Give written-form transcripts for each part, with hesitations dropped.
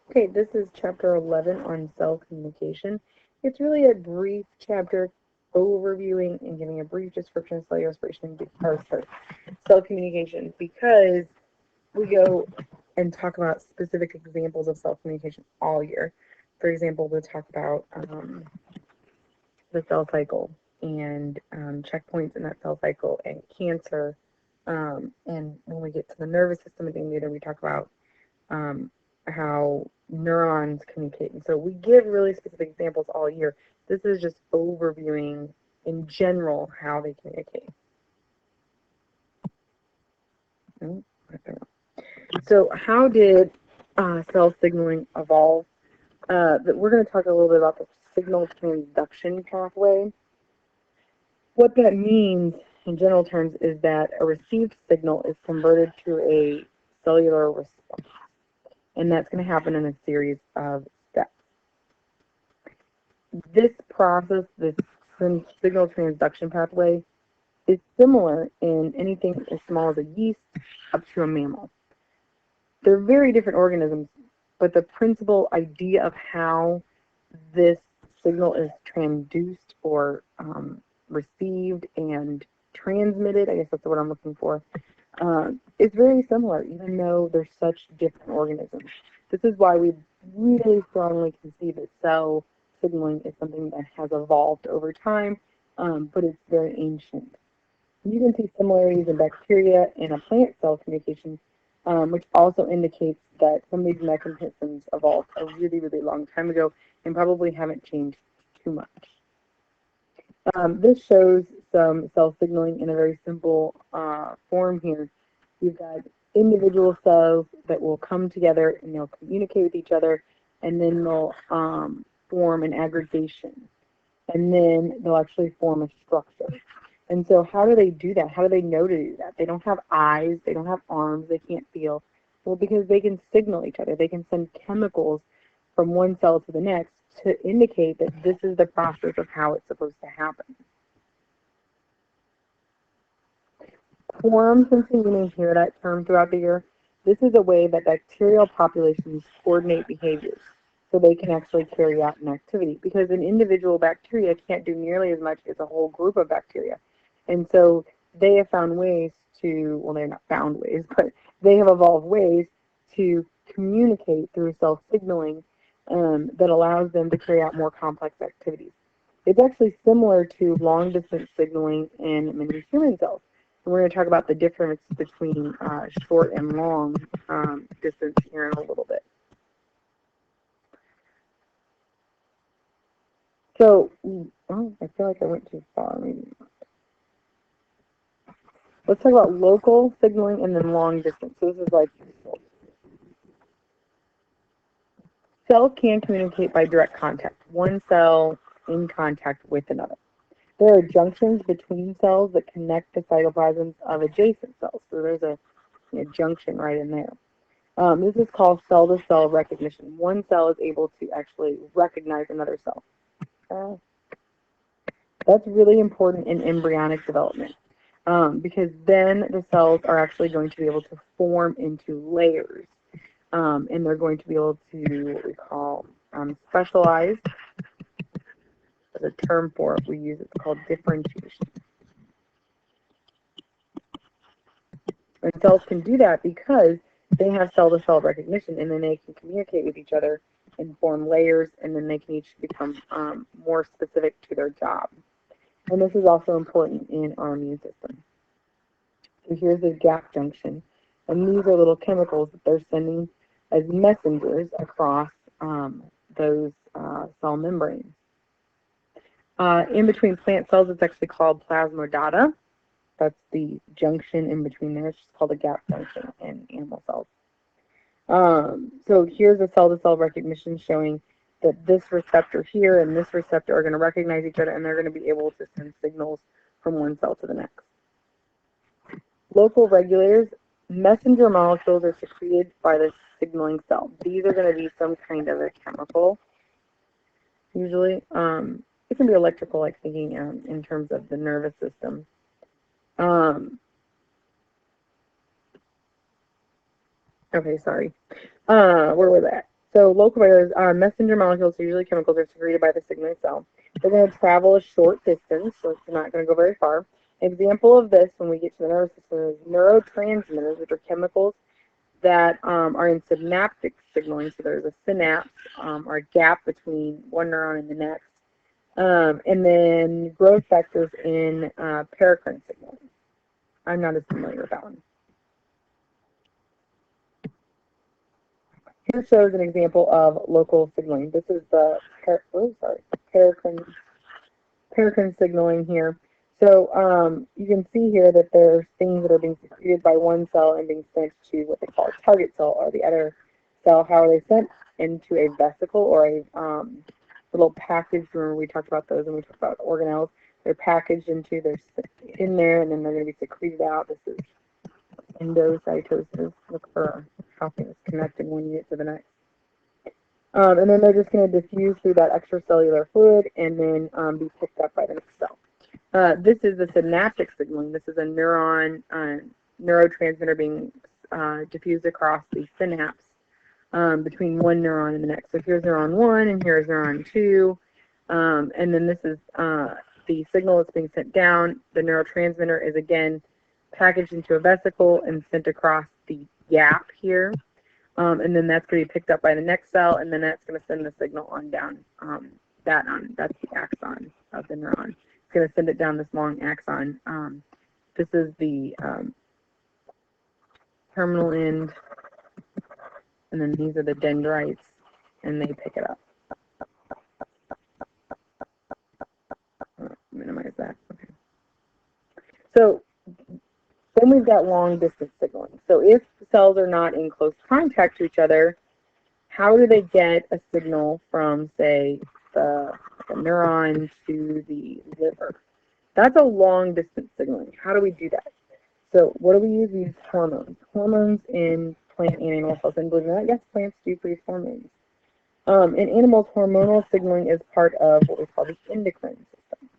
Okay, this is chapter 11 on cell communication. It's really a brief chapter overviewing and giving a brief description of cellular respiration, cell communication, because we go and talk about specific examples of cell communication all year. For example, we'll talk about the cell cycle and checkpoints in that cell cycle and cancer. And when we get to the nervous system and things later, we talk about um, how neurons communicate. And so we give really specific examples all year. This is just overviewing in general how they communicate. So how did cell signaling evolve? But we're going to talk a little bit about the signal transduction pathway. What that means in general terms is that a received signal is converted to a cellular response, and that's going to happen in a series of steps. This process, this signal transduction pathway, is similar in anything as small as a yeast up to a mammal. They're very different organisms, but the principal idea of how this signal is transduced or received and transmitted, I guess that's what I'm looking for, is very similar, even though they're such different organisms. This is why we really strongly conceive that cell signaling is something that has evolved over time, but it's very ancient. You can see similarities in bacteria and a plant cell communication, which also indicates that some of these mechanisms evolved a really, really long time ago and probably haven't changed too much. This shows some cell signaling in a very simple form here. You've got individual cells that will come together and they'll communicate with each other, and then they'll form an aggregation, and then they'll actually form a structure. And so how do they do that? How do they know to do that? They don't have eyes, they don't have arms, they can't feel. Well, because they can signal each other. They can send chemicals from one cell to the next to indicate that this is the process of how it's supposed to happen. Quorum sensing, you may hear that term throughout the year. This is a way that bacterial populations coordinate behaviors so they can actually carry out an activity, because an individual bacteria can't do nearly as much as a whole group of bacteria. And so they have found ways to, well, they're not found ways, but they have evolved ways to communicate through cell signaling that allows them to carry out more complex activities. It's actually similar to long distance signaling in many human cells. And we're going to talk about the difference between short and long distance here in a little bit. So, I feel like I went too far. Maybe not. Let's talk about local signaling and then long distance. So this is like cells can communicate by direct contact. One cell in contact with another. There are junctions between cells that connect the cytoplasms of adjacent cells. So there's a junction right in there. This is called cell-to-cell recognition. One cell is able to actually recognize another cell. That's really important in embryonic development because then the cells are actually going to be able to form into layers, and they're going to be able to what we call specialize. There's a term for it we use. It's called differentiation. And cells can do that because they have cell-to-cell recognition, and then they can communicate with each other and form layers, and then they can each become more specific to their job. And this is also important in our immune system. So here's a gap junction, and these are little chemicals that they're sending as messengers across those cell membranes. In between plant cells, it's actually called plasmodata. That's the junction in between there. It's just called a gap junction in animal cells. So here's a cell-to-cell recognition showing that this receptor here and this receptor are going to recognize each other, and they're going to be able to send signals from one cell to the next. Local regulators, messenger molecules are secreted by the signaling cell. These are going to be some kind of a chemical, usually. It can be electrical, like thinking in terms of the nervous system. Okay, sorry. Where was that? So local barriers, messenger molecules, usually chemicals, are secreted by the signaling cell. They're going to travel a short distance, so it's not going to go very far. An example of this, when we get to the nervous system, is neurotransmitters, which are chemicals that are in synaptic signaling. So there's a synapse or a gap between one neuron and the next. And then growth factors in paracrine signaling. I'm not as familiar with that one. Here shows an example of local signaling. This is the paracrine signaling here. So you can see here that there's things that are being secreted by one cell and being sent to what they call a target cell or the other cell. How are they sent? Into a vesicle or a little package. Remember we talked about those when we talked about organelles. They're packaged into, they're in there, and then they're going to be secreted out. This is endocytosis. Look for how things connect in one unit to the next. And then they're just going to diffuse through that extracellular fluid and then be picked up by the next cell. This is the synaptic signaling. This is a neurotransmitter being diffused across the synapse between one neuron and the next. So here's neuron 1 and here's neuron 2. And then this is the signal that's being sent down. The neurotransmitter is again packaged into a vesicle and sent across the gap here. And then that's going to be picked up by the next cell, and then that's going to send the signal on down. That's the axon of the neuron. It's going to send it down this long axon. This is the terminal end, and then these are the dendrites, and they pick it up. Minimize that. Okay. So then we've got long distance signaling. So if cells are not in close contact to each other, how do they get a signal from, say, the neuron to the liver? That's a long distance signaling. How do we do that? So what do we use? We use hormones. Hormones in plant and animal cells. And believe it or not, yes, plants do produce hormones. In animals, hormonal signaling is part of what we call the endocrine system.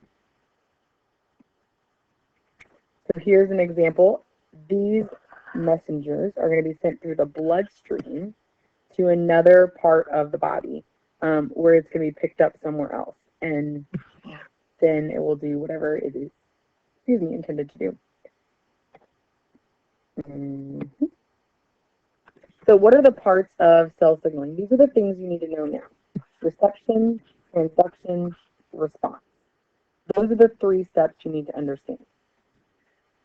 So here's an example. These messengers are going to be sent through the bloodstream to another part of the body where it's going to be picked up somewhere else. And then it will do whatever it is, intended to do. So what are the parts of cell signaling? These are the things you need to know now. Reception, transduction, response. Those are the 3 steps you need to understand.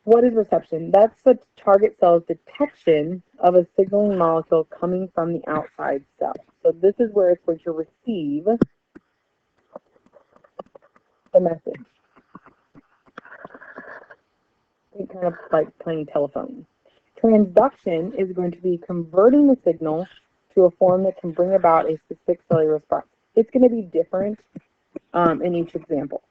What is reception? That's the target cell's detection of a signaling molecule coming from the outside cell. So this is where it's going to receive the message. It's kind of like playing telephone. Transduction is going to be converting the signal to a form that can bring about a specific cellular response. It's going to be different in each example.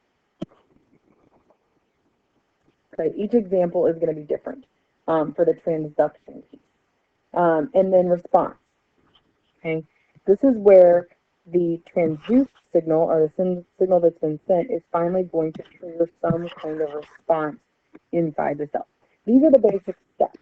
Okay, each example is going to be different for the transduction piece. And then response. Okay, this is where the transduced signal or the signal that's been sent is finally going to trigger some kind of response inside the cell. These are the basic steps.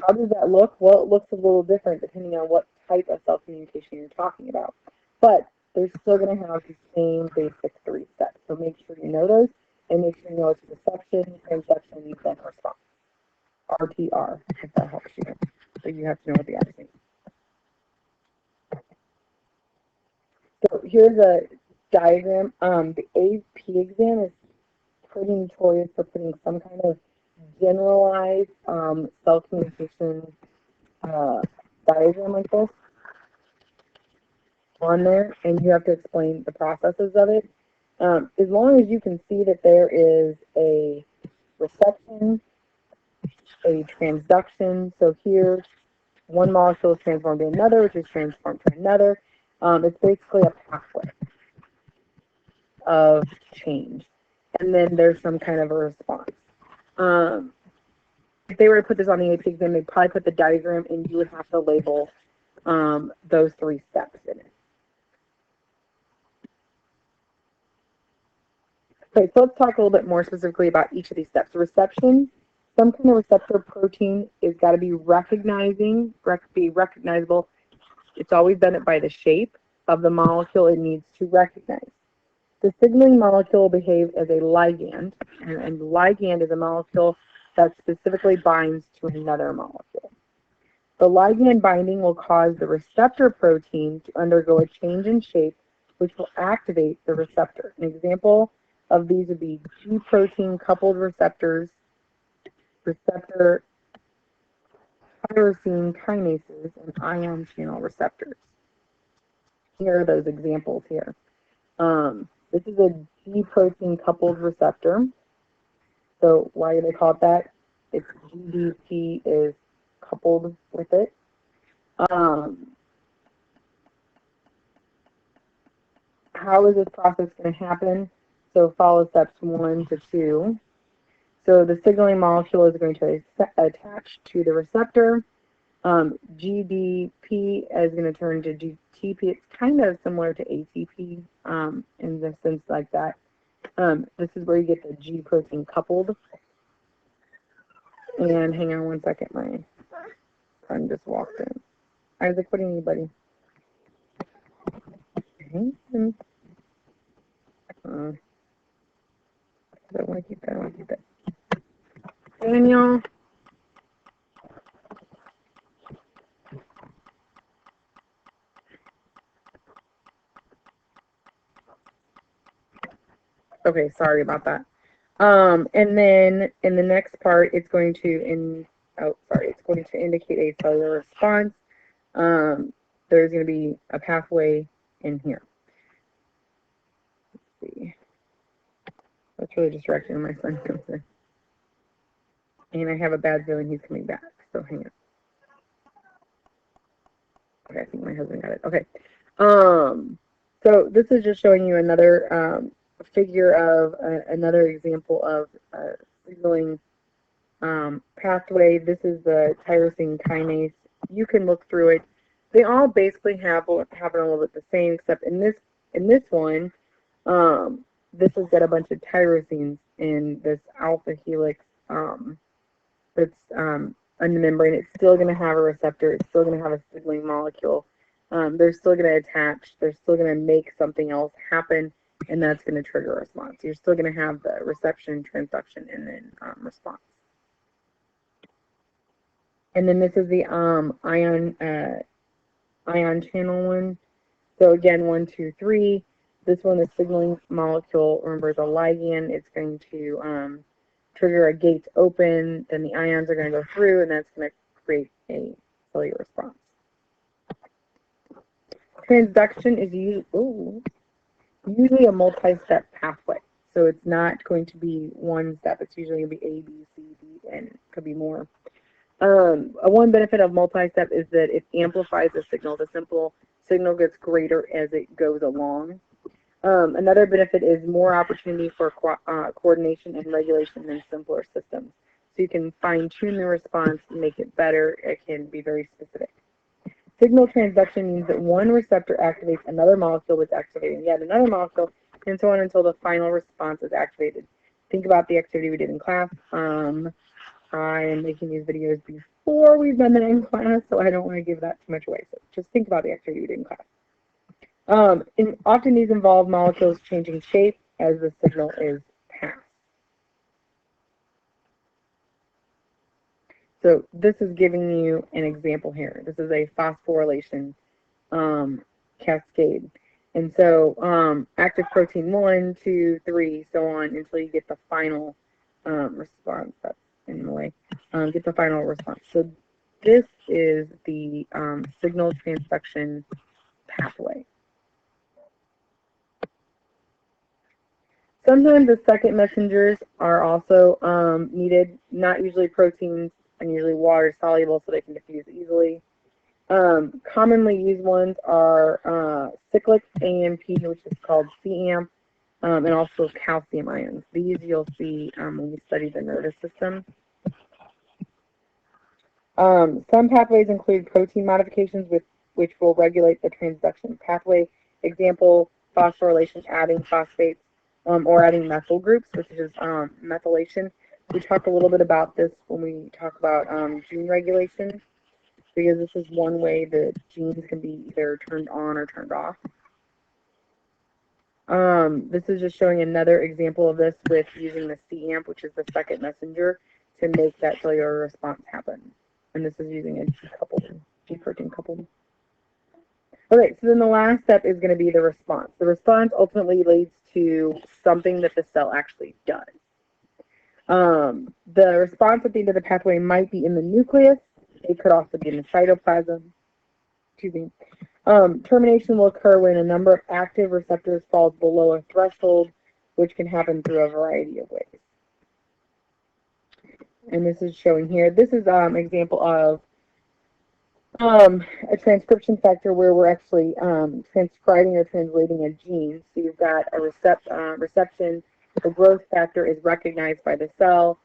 How does that look? Well, it looks a little different depending on what type of cell communication you're talking about. But they're still going to have the same basic 3 steps. So make sure you know those. And make sure you know it's reception, transduction, then response. RTR, if that helps you. So you have to know what the R means. So here's a diagram. The AP exam is pretty notorious for putting some kind of generalized cell communication diagram like this on there, and you have to explain the processes of it. As long as you can see that there is a reception, a transduction, so here one molecule is transformed to another, which is transformed to another. It's basically a pathway of change. And then there's some kind of a response. If they were to put this on the AP exam, they'd probably put the diagram, and you would have to label those 3 steps in it. Okay, so let's talk a little bit more specifically about each of these steps. Reception, some kind of receptor protein is got to be recognizable It's always done it by the shape of the molecule it needs to recognize. The signaling molecule will behave as a ligand, and ligand is a molecule that specifically binds to another molecule. The ligand binding will cause the receptor protein to undergo a change in shape, which will activate the receptor. An example of these would be G protein coupled receptors, receptor tyrosine kinases, and ion channel receptors. Here are those examples here. This is a G protein coupled receptor. So why do they call it that? Its GDP is coupled with it. How is this process going to happen? So follow steps 1 to 2. So the signaling molecule is going to attach to the receptor. GDP is going to turn to GTP. It's kind of similar to ATP in the sense like that. This is where you get the G protein coupled. And hang on one second, my friend just walked in. Isaac, what do you need, buddy? I want to keep that. I want to keep that. Daniel. Okay, sorry about that. And then in the next part, it's going to indicate a cellular response. There's going to be a pathway in here. Let's see. That's really distracting when my son comes in. And I have a bad feeling he's coming back, so hang on. Okay, I think my husband got it. Okay. So this is just showing you another figure of another example of signaling pathway. This is the tyrosine kinase. You can look through it. They all basically happen a little bit the same, except in this one, this has got a bunch of tyrosines in this alpha helix that's on the membrane. It's still going to have a receptor. It's still going to have a signaling molecule. They're still going to attach. They're still going to make something else happen, and that's going to trigger a response. You're still going to have the reception, transduction, and then response. And then this is the ion channel one. So again, 1, 2, 3. This one, the signaling molecule, remember, is a ligand. It's going to trigger a gate to open. Then the ions are going to go through, and that's going to create a cellular response. Transduction is usually a multi-step pathway. So it's not going to be one step. It's usually going to be A, B, C, D, and it could be more. One benefit of multi-step is that it amplifies the signal. The signal gets greater as it goes along. Another benefit is more opportunity for coordination and regulation than simpler systems. So you can fine-tune the response and make it better. It can be very specific. Signal transduction means that one receptor activates another molecule that's activating yet another molecule, and so on until the final response is activated. Think about the activity we did in class. I am making these videos before we've done them in class, so I don't want to give that too much away. So just think about the activity we did in class. And often these involve molecules changing shape as the signal is passed. So this is giving you an example here. This is a phosphorylation cascade. And so active protein 1, 2, 3, so on until you get the final response. That's in the way. Get the final response. So this is the signal transduction pathway. Sometimes the second messengers are also needed, not usually proteins and usually water soluble so they can diffuse easily. Commonly used ones are cyclic AMP, which is called CAMP, and also calcium ions. These you'll see when we study the nervous system. Some pathways include protein modifications which will regulate the transduction pathway. Example, phosphorylation, adding phosphates, or adding methyl groups, which is methylation. We talk a little bit about this when we talk about gene regulation. because this is one way that genes can be either turned on or turned off. This is just showing another example of this with using the cAMP, which is the second messenger, to make that cellular response happen. And this is using a G protein coupled. Okay, so then the last step is going to be the response. The response ultimately leads to something that the cell actually does. The response at the end of the pathway might be in the nucleus. It could also be in the cytoplasm. Excuse me. Termination will occur when a number of active receptors falls below a threshold, which can happen through a variety of ways. And this is showing here. This is an example of a transcription factor where we're actually transcribing or translating a gene. So you've got a reception. The growth factor is recognized by the cell.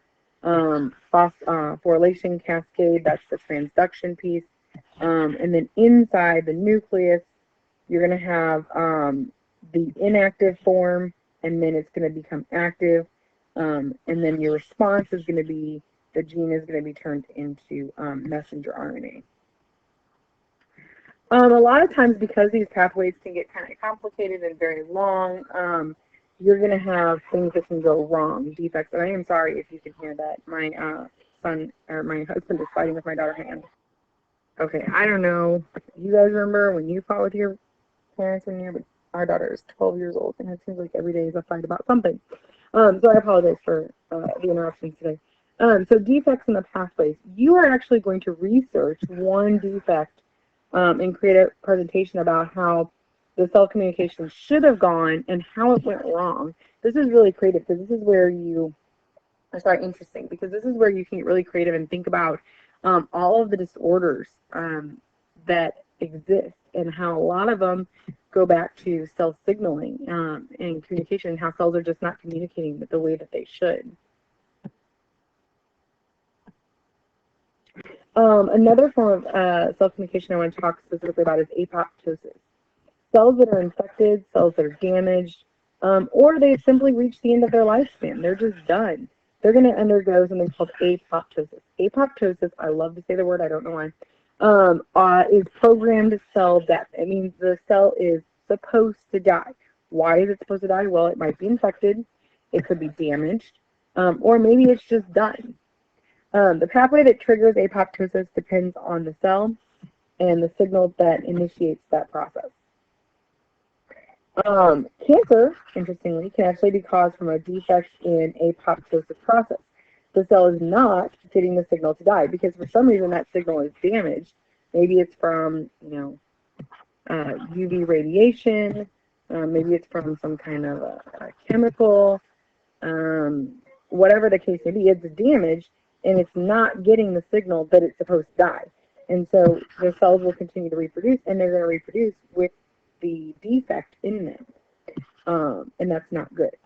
Phosphorylation cascade, that's the transduction piece. And then inside the nucleus, you're going to have the inactive form, and then it's going to become active. And then your response is going to be, the gene is going to be turned into messenger RNA. A lot of times, because these pathways can get kind of complicated and very long, you're going to have things that can go wrong, defects. And I am sorry if you can hear that. My son, or my husband, is fighting with my daughter hand. Okay, I don't know. You guys remember when you fought with your parents when you were, our daughter is 12 years old, and it seems like every day is a fight about something. So I apologize for the interruptions today. So defects in the pathways. You are actually going to research one defect and create a presentation about how the cell communication should have gone and how it went wrong. This is really creative because this is where you, interesting, because this is where you can get really creative and think about all of the disorders that exist and how a lot of them go back to cell signaling and communication, and how cells are just not communicating the way that they should. Another form of cell communication I want to talk specifically about is apoptosis. Cells that are infected, cells that are damaged, or they've simply reached the end of their lifespan. They're just done. They're going to undergo something called apoptosis. Apoptosis, I love to say the word, I don't know why, is programmed cell death. It means the cell is supposed to die. Why is it supposed to die? Well, it might be infected, it could be damaged, or maybe it's just done. The pathway that triggers apoptosis depends on the cell and the signal that initiates that process. Cancer, interestingly, can actually be caused from a defect in apoptosis process. The cell is not getting the signal to die because for some reason that signal is damaged. Maybe it's from, UV radiation. Maybe it's from some kind of a chemical. Whatever the case may be, it's damaged and it's not getting the signal that it's supposed to die. And so the cells will continue to reproduce, and they're going to reproduce with the defect in them, and that's not good.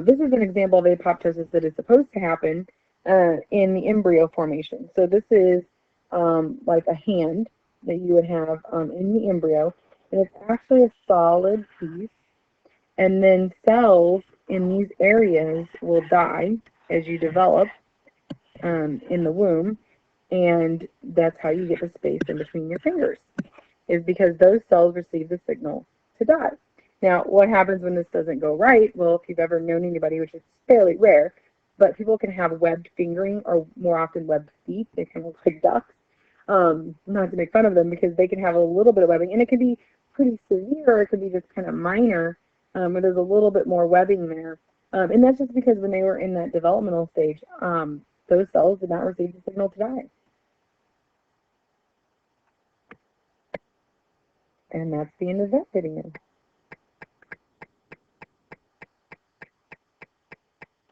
This is an example of apoptosis that is supposed to happen in the embryo formation. So this is like a hand that you would have in the embryo, and it's actually a solid piece, and then cells in these areas will die as you develop in the womb. And that's how you get the space in between your fingers, is because those cells receive the signal to die. Now, what happens when this doesn't go right? Well, if you've ever known anybody, which is fairly rare, but people can have webbed fingering or more often webbed feet. They can look like ducks. Not to make fun of them, because they can have a little bit of webbing, and it can be pretty severe, or it could be just kind of minor, where there's a little bit more webbing there. And that's just because when they were in that developmental stage, those cells did not receive the signal to die. And that's the end of that video.